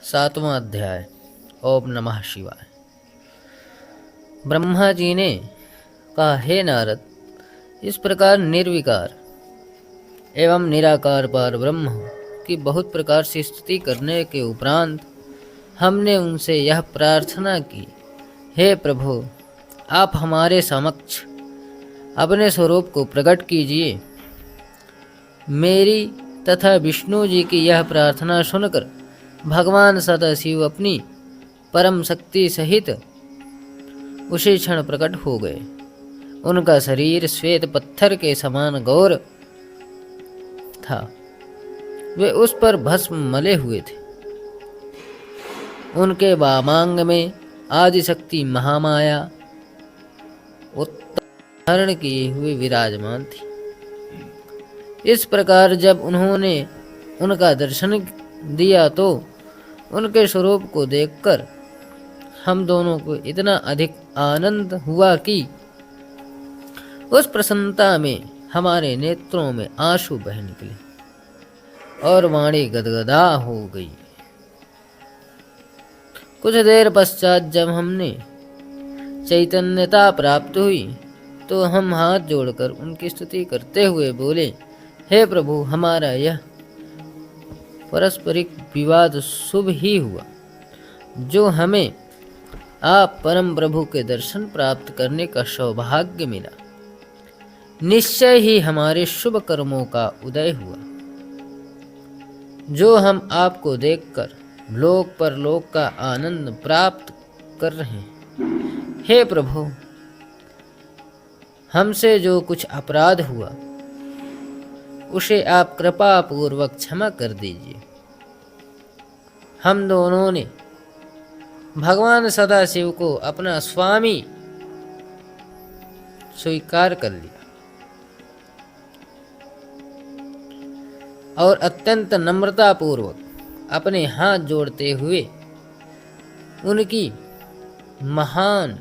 सातवां अध्याय। ओम नमः शिवाय। ब्रह्मा जी ने कहा, हे नारद, इस प्रकार निर्विकार एवं निराकार पार ब्रह्म की बहुत प्रकार से स्तुति करने के उपरांत हमने उनसे यह प्रार्थना की, हे प्रभु, आप हमारे समक्ष अपने स्वरूप को प्रकट कीजिए। मेरी तथा विष्णु जी की यह प्रार्थना सुनकर भगवान सदाशिव अपनी परम शक्ति सहित उसी क्षण प्रकट हो गए। उनका शरीर श्वेत पत्थर के समान गौर था। वे उस पर भस्म मले हुए थे। उनके वामांग में आदिशक्ति महामाया उत्तरण किए हुए विराजमान थी। इस प्रकार जब उन्होंने उनका दर्शन दिया तो उनके स्वरूप को देखकर हम दोनों को इतना अधिक आनंद हुआ कि उस प्रसन्नता में हमारे नेत्रों में आंसू बह निकले और वाणी गदगदा हो गई। कुछ देर पश्चात जब हमने चैतन्यता प्राप्त हुई तो हम हाथ जोड़कर उनकी स्तुति करते हुए बोले, हे प्रभु, हमारा यह पारस्परिक विवाद शुभ ही हुआ, जो हमें आप परम प्रभु के दर्शन प्राप्त करने का सौभाग्य मिला। निश्चय ही हमारे शुभ कर्मों का उदय हुआ, जो हम आपको देखकर लोक परलोक का आनंद प्राप्त कर रहे हैं। हे प्रभु, हमसे जो कुछ अपराध हुआ उसे आप कृपा पूर्वक क्षमा कर दीजिए। हम दोनों ने भगवान सदाशिव को अपना स्वामी स्वीकार कर लिया और अत्यंत नम्रता पूर्वक अपने हाथ जोड़ते हुए उनकी महान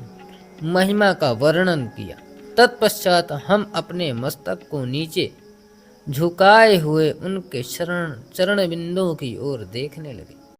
महिमा का वर्णन किया। तत्पश्चात हम अपने मस्तक को नीचे झुकाए हुए उनके चरण बिंदुओं की ओर देखने लगे।